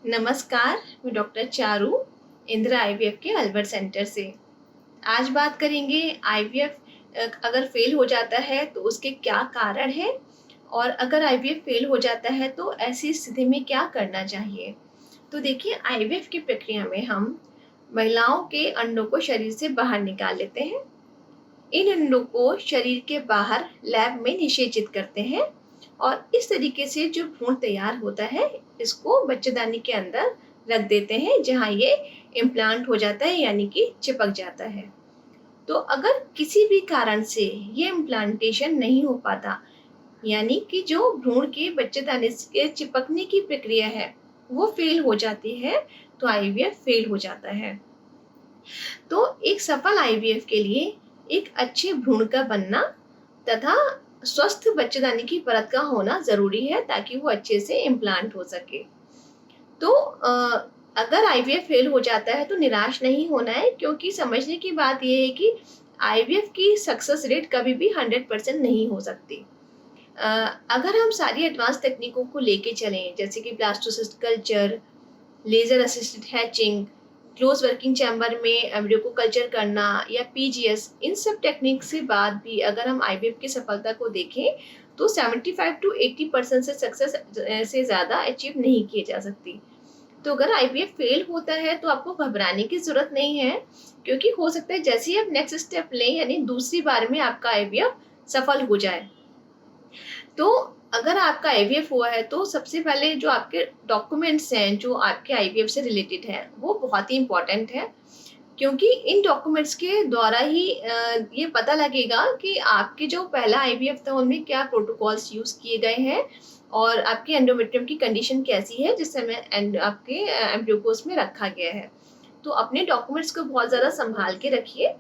नमस्कार, मैं doctor Charu Indira IVF के अल्बर्ट सेंटर से। आज बात करेंगे आईवीएफ अगर फेल हो जाता है तो उसके क्या कारण हैं और अगर आईवीएफ फेल हो जाता है तो ऐसी स्थिति में क्या करना चाहिए। तो देखिए, आईवीएफ की प्रक्रिया में हम महिलाओं के अंडों को शरीर से बाहर निकाल लेते हैं। इन अंडों को शरीर के बाहर लैब में निषेचित करते हैं और इस तरीके से जो भ्रूण तैयार होता है इसको बच्चेदानी के अंदर रख देते हैं, जहाँ ये इम्प्लांट हो जाता है यानी कि चिपक जाता है। तो अगर किसी भी कारण से ये इम्प्लांटेशन नहीं हो पाता, यानी कि जो भ्रूण के बच्चेदानी के चिपकने की प्रक्रिया है वो फेल हो जाती है, तो आईवीएफ फेल हो जाता है। तो एक सफल आईवीएफ के लिए एक अच्छे भ्रूण का बनना तथा स्वस्थ बच्चेदानी की परत का होना जरूरी है, ताकि वो अच्छे से इम्प्लांट हो सके। तो अगर आईवीएफ फेल हो जाता है तो निराश नहीं होना है, क्योंकि समझने की बात यह है कि आईवीएफ की सक्सेस रेट कभी भी 100% नहीं हो सकती। अगर हम सारी एडवांस तकनीकों को लेके चलें, जैसे कि blastocyst culture, laser assisted hatching, closed working chamber में एम्ब्रियो को कल्चर करना या पीजीएस, इन सब टेक्निक से बाद भी अगर हम आईवीएफ की सफलता को देखें तो 75 to 80% से सक्सेस से ज़्यादा अचीव नहीं की जा सकती। तो अगर आईवीएफ फेल होता है तो आपको घबराने की ज़रूरत नहीं है, क्योंकि हो सकता है जैसे ही आप नेक्स्ट स्टेप लें, यानी दूसरी बार में आपका आईवीएफ सफल हो जाए। तो अगर आपका आईवीएफ हुआ है तो सबसे पहले जो आपके डॉक्यूमेंट्स हैं जो आपके आईवीएफ से रिलेटेड हैं वो बहुत ही इम्पोर्टेंट है, क्योंकि इन डॉक्यूमेंट्स के द्वारा ही ये पता लगेगा कि आपके जो पहला आईवीएफ था उनमें क्या प्रोटोकॉल्स यूज़ किए गए हैं और आपके एंडोमेट्रियम की कंडीशन कैसी है जिस समय आपके एम्ब्रियो को उसमें रखा गया है। तो अपने डॉक्यूमेंट्स को बहुत ज़्यादा संभाल के रखिए।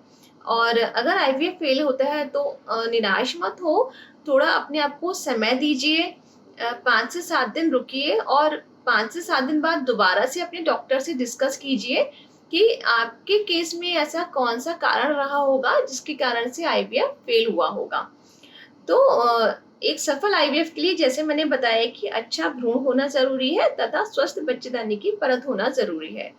और अगर आईवीएफ फेल होता है तो निराश मत हो, थोड़ा अपने आप को समय दीजिए, 5 से 7 दिन रुकिए और 5 से 7 दिन बाद दोबारा से अपने डॉक्टर से डिस्कस कीजिए कि आपके केस में ऐसा कौन सा कारण रहा होगा जिसके कारण से आईवीएफ फेल हुआ होगा। तो एक सफल आईवीएफ के लिए जैसे मैंने बताया कि अच्छा भ्रूण होना ज़रूरी है तथा स्वस्थ बच्चेदानी की परत होना ज़रूरी है।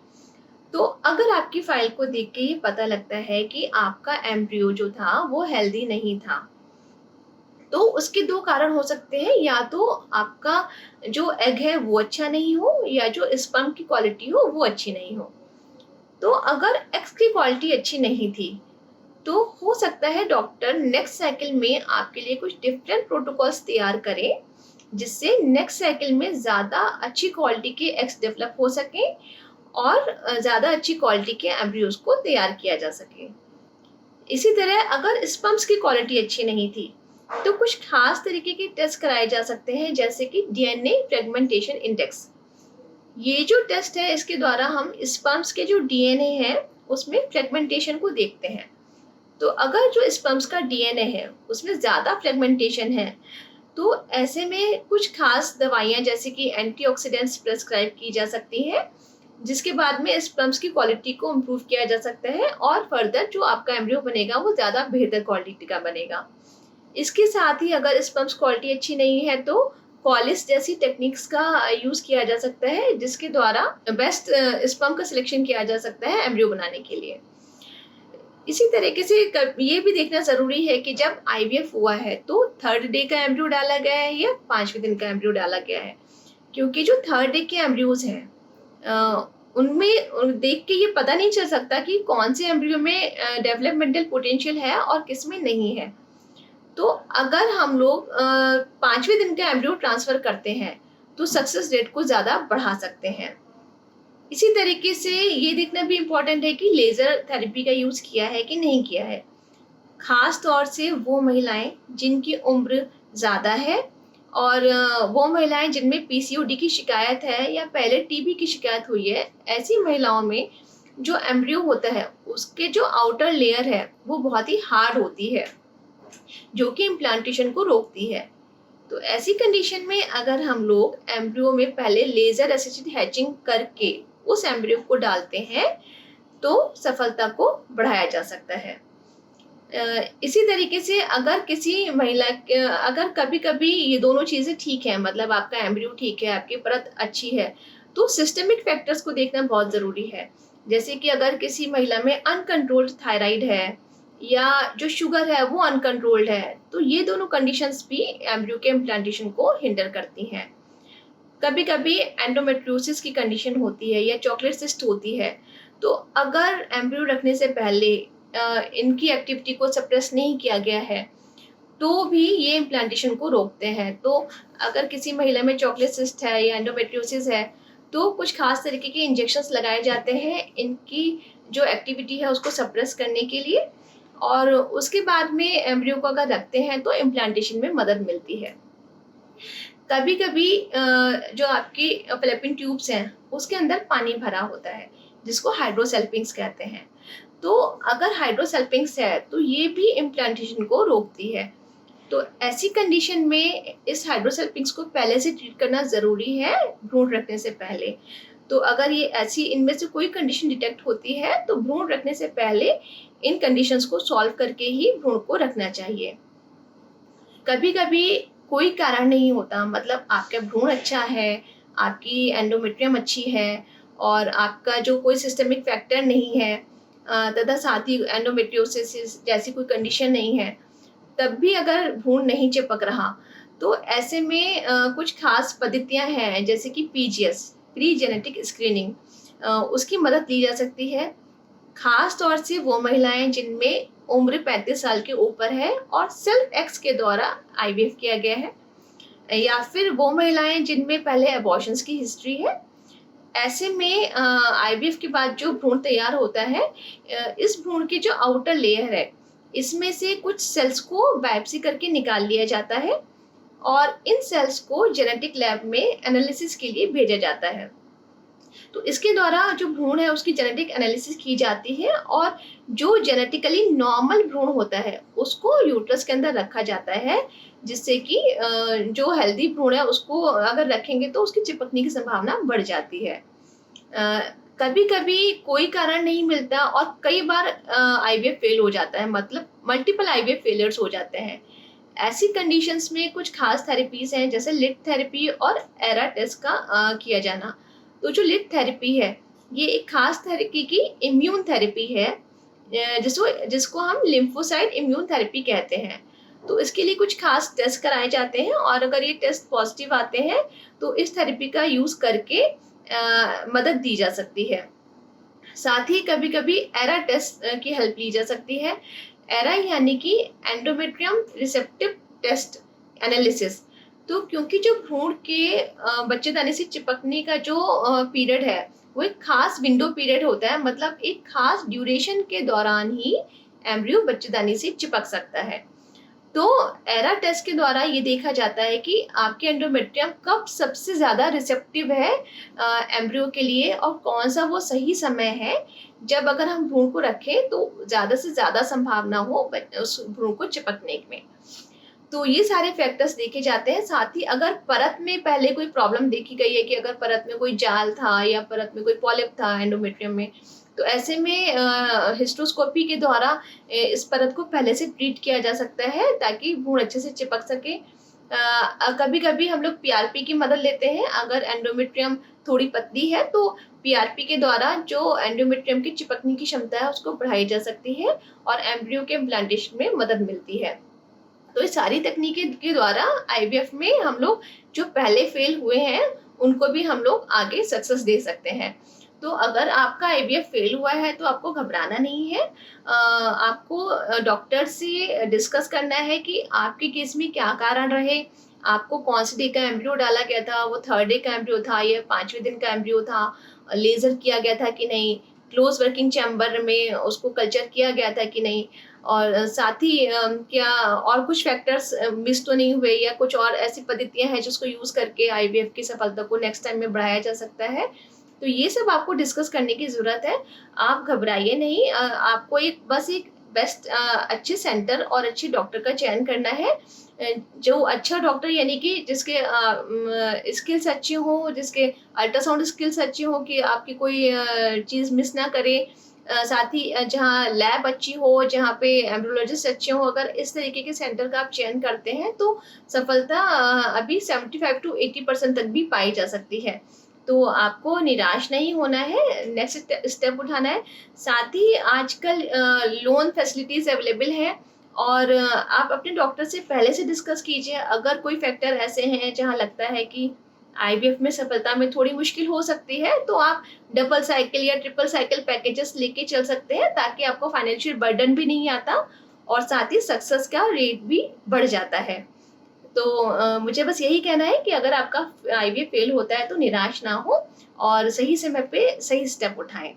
तो अगर आपकी फाइल को देख के ये पता लगता है कि आपका एम्ब्रियो जो था वो हेल्दी नहीं था, तो उसके 2 कारण हो सकते हैं। या तो आपका जो एग है वो अच्छा नहीं हो, या जो स्पर्म की क्वालिटी हो वो अच्छी नहीं हो। तो अगर एग्स की क्वालिटी अच्छी नहीं थी तो हो सकता है डॉक्टर नेक्स्ट साइकिल में आपके लिए कुछ डिफरेंट प्रोटोकॉल्स तैयार करें, जिससे नेक्स्ट साइकिल में ज़्यादा अच्छी क्वालिटी के एग्स डेवलप हो सकें और ज़्यादा अच्छी क्वालिटी के एम्ब्रियोज को तैयार किया जा सके। इसी तरह अगर स्पर्म्स की क्वालिटी अच्छी नहीं थी तो कुछ खास तरीके के टेस्ट कराए जा सकते हैं, जैसे कि डीएनए फ्रेगमेंटेशन इंडेक्स। ये जो टेस्ट है इसके द्वारा हम स्पर्म्स के जो डीएनए है उसमें फ्रेगमेंटेशन को देखते हैं। तो अगर जो स्पर्म्स का डीएनए है उसमें ज़्यादा फ्रेगमेंटेशन है तो ऐसे में कुछ खास दवाइयाँ जैसे कि एंटीऑक्सीडेंट्स प्रेस्क्राइब की जा सकती हैं, जिसके बाद में स्पर्म्स की क्वालिटी को इम्प्रूव किया जा सकता है और फर्दर जो आपका एम्ब्रियो बनेगा वो ज़्यादा बेहतर क्वालिटी का बनेगा। इसके साथ ही अगर स्पर्म्स क्वालिटी अच्छी नहीं है तो कॉलिस जैसी टेक्निक्स का यूज़ किया जा सकता है, जिसके द्वारा बेस्ट स्पर्म का सिलेक्शन किया जा सकता है एम्ब्रियो बनाने के लिए। इसी तरीके से ये भी देखना ज़रूरी है कि जब आईवीएफ हुआ है तो 3rd डे का एम्ब्रियो डाला गया है या 5वें दिन का एम्ब्रियो डाला गया है, क्योंकि जो 3rd डे के एम्ब्रियोज हैं उनमें देख के ये पता नहीं चल सकता कि कौन से एम्ब्रियो में डेवलपमेंटल पोटेंशियल है और किस में नहीं है। तो अगर हम लोग 5वें दिन का एम्ब्रियो ट्रांसफ़र करते हैं तो सक्सेस रेट को ज़्यादा बढ़ा सकते हैं। इसी तरीके से ये देखना भी इम्पोर्टेंट है कि लेज़र थेरेपी का यूज़ किया है कि नहीं किया है। ख़ास तौर से वो महिलाएं जिनकी उम्र ज़्यादा है और वो महिलाएं जिनमें पीसीओडी की शिकायत है या पहले टीबी की शिकायत हुई है, ऐसी महिलाओं में जो एम्ब्रियो होता है उसके जो आउटर लेयर है वो बहुत ही हार्ड होती है, जो कि इम्प्लांटेशन को रोकती है। तो ऐसी कंडीशन में अगर हम लोग एम्ब्रियो में पहले लेज़र असिस्टेड हैचिंग करके उस एम्ब्रियो को डालते हैं तो सफलता को बढ़ाया जा सकता है। इसी तरीके से अगर किसी महिला अगर कभी-कभी ये दोनों चीज़ें ठीक हैं, मतलब आपका एम्ब्रियो ठीक है, आपकी परत अच्छी है, तो सिस्टमिक फैक्टर्स को देखना बहुत ज़रूरी है। जैसे कि अगर किसी महिला में अनकंट्रोल्ड थायराइड है या जो शुगर है वो अनकंट्रोल्ड है, तो ये दोनों कंडीशंस भी एम्ब्रियो के इम्प्लांटेशन को हिंडर करती हैं। कभी कभी एंडोमेट्रियोसिस की कंडीशन होती है या चॉकलेट सिस्ट होती है, तो अगर एम्ब्रियो रखने से पहले इनकी एक्टिविटी को सप्रेस नहीं किया गया है तो भी ये इम्प्लांटेशन को रोकते हैं। तो अगर किसी महिला में चॉकलेट सिस्ट है या एंडोमेट्रियोसिस है तो कुछ खास तरीके के इंजेक्शंस लगाए जाते हैं इनकी जो एक्टिविटी है उसको सप्रेस करने के लिए, और उसके बाद में एम्ब्रियो को अगर रखते हैं तो इम्प्लांटेशन में मदद मिलती है। कभी कभी जो आपकी फैलोपियन ट्यूब्स हैं उसके अंदर पानी भरा होता है जिसको हाइड्रोसेल्पिंग्स कहते हैं। तो अगर हाइड्रोसेल्पिंग्स है तो ये भी इम्प्लांटेशन को रोकती है। तो ऐसी कंडीशन में इस हाइड्रोसेल्पिंग्स को पहले से ट्रीट करना ज़रूरी है भ्रूण रखने से पहले। तो अगर ये ऐसी इनमें से कोई कंडीशन डिटेक्ट होती है तो भ्रूण रखने से पहले इन कंडीशंस को सॉल्व करके ही भ्रूण को रखना चाहिए। कभी कभी कोई कारण नहीं होता, मतलब आपका भ्रूण अच्छा है, आपकी एंडोमेट्रियम अच्छी है और आपका जो कोई सिस्टमिक फैक्टर नहीं है तथा साथ ही एंडोमेट्रियोसिस जैसी कोई कंडीशन नहीं है, तब भी अगर भ्रूण नहीं चिपक रहा तो ऐसे में कुछ खास पद्धतियां हैं जैसे कि पीजीएस, प्री जेनेटिक स्क्रीनिंग, उसकी मदद ली जा सकती है। खास तौर से वो महिलाएं जिनमें उम्र 35 साल के ऊपर है और सेल्फ एक्स के द्वारा आईवीएफ किया गया है, या फिर वो महिलाएं जिनमें पहले अबॉर्शंस की हिस्ट्री है। ऐसे में आईवीएफ के बाद जो भ्रूण तैयार होता है, इस भ्रूण की जो आउटर लेयर है इसमें से कुछ सेल्स को बायोप्सी करके निकाल लिया जाता है और इन सेल्स को जेनेटिक लैब में एनालिसिस के लिए भेजा जाता है। तो इसके द्वारा जो भ्रूण है उसकी जेनेटिक एनालिसिस की जाती है और जो जेनेटिकली नॉर्मल भ्रूण होता है उसको यूट्रस के अंदर रखा जाता है, जिससे कि जो हेल्दी भ्रूण है उसको अगर रखेंगे तो उसकी चिपकने की संभावना बढ़ जाती है। कभी कभी कोई कारण नहीं मिलता और कई बार आईवीएफ फेल हो जाता है, मतलब मल्टीपल आईवीएफ फेलियर्स हो जाते हैं। ऐसी कंडीशंस में कुछ खास थेरेपीज हैं जैसे लिट थेरेपी और एरा टेस्ट का किया जाना। तो जो लिट थेरेपी है ये एक खास तरीके की इम्यून थेरेपी है, जिसको हम लिम्फोसाइट इम्यून थेरेपी कहते हैं। तो इसके लिए कुछ खास टेस्ट कराए जाते हैं और अगर ये टेस्ट पॉजिटिव आते हैं तो इस थेरेपी का यूज करके मदद दी जा सकती है। साथ ही कभी कभी एरा टेस्ट की हेल्प ली जा सकती है। एरा यानी कि एंडोमेट्रियम रिसेप्टिव टेस्ट एनालिसिस। तो क्योंकि जो भ्रूण के बच्चेदानी से चिपकने का जो पीरियड है वो एक खास विंडो पीरियड होता है, मतलब एक खास ड्यूरेशन के दौरान ही एम्ब्रियो बच्चेदानी से चिपक सकता है। तो एरा टेस्ट के द्वारा ये देखा जाता है कि आपके एंडोमेट्रियम कब सबसे ज़्यादा रिसेप्टिव है एम्ब्रियो के लिए और कौन सा वो सही समय है जब अगर हम भ्रूण को रखें तो ज़्यादा से ज़्यादा संभावना हो उस भ्रूण को चिपकने में। तो ये सारे फैक्टर्स देखे जाते हैं। साथ ही अगर परत में पहले कोई प्रॉब्लम देखी गई है कि अगर परत में कोई जाल था या परत में कोई पॉलिप था एंडोमेट्रियम में, तो ऐसे में हिस्टोस्कोपी के द्वारा इस परत को पहले से ट्रीट किया जा सकता है ताकि भ्रूण अच्छे से चिपक सके। कभी कभी हम लोग पीआरपी की मदद लेते हैं। अगर एंडोमेट्रियम थोड़ी पतली है तो पीआरपी के द्वारा जो एंडोमेट्रियम की चिपकने की क्षमता है उसको बढ़ाई जा सकती है और एम्ब्रियो के इम्प्लांटेशन में मदद मिलती है। तो इस सारी तकनीकी के द्वारा आईवीएफ में हम लोग जो पहले फेल हुए हैं उनको भी हम लोग आगे सक्सेस दे सकते हैं। तो अगर आपका आईवीएफ फेल हुआ है तो आपको घबराना नहीं है। आपको डॉक्टर से डिस्कस करना है कि आपके केस में क्या कारण रहे, आपको कौन से डे का एम्ब्रियो डाला गया था, वो 3rd डे का एम्ब्रियो था या 5वें दिन का एम्ब्रियो था, लेजर किया गया था कि नहीं, क्लोज वर्किंग चैम्बर में उसको कल्चर किया गया था कि नहीं, और साथ ही क्या और कुछ फैक्टर्स मिस तो नहीं हुए या कुछ और ऐसी पद्धतियां हैं जिसको यूज़ करके आईवीएफ की सफलता को नेक्स्ट टाइम में बढ़ाया जा सकता है। तो ये सब आपको डिस्कस करने की ज़रूरत है। आप घबराइए नहीं। आपको बस एक बेस्ट अच्छे सेंटर और अच्छे डॉक्टर का चयन करना है। जो अच्छा डॉक्टर यानी कि जिसके स्किल्स अच्छी हों, जिसके अल्ट्रासाउंड स्किल्स अच्छी हों कि आपकी कोई चीज़ मिस ना करे। साथ ही जहाँ लैब अच्छी हो, जहाँ पे एम्ब्रियोलॉजिस्ट अच्छे हों, अगर इस तरीके के सेंटर का आप चयन करते हैं तो सफलता अभी 75 to 80% तक भी पाई जा सकती है। तो आपको निराश नहीं होना है, नेक्स्ट स्टेप उठाना है। साथ ही आजकल लोन फैसिलिटीज़ अवेलेबल हैं और आप अपने डॉक्टर से पहले से डिस्कस कीजिए। अगर कोई फैक्टर ऐसे हैं जहाँ लगता है कि आईवीएफ में सफलता में थोड़ी मुश्किल हो सकती है, तो आप डबल साइकिल या ट्रिपल साइकिल पैकेजेस लेके चल सकते हैं, ताकि आपको फाइनेंशियल बर्डन भी नहीं आता और साथ ही सक्सेस का रेट भी बढ़ जाता है। तो मुझे बस यही कहना है कि अगर आपका आईवीएफ फेल होता है तो निराश ना हो और सही समय पे सही स्टेप उठाएं।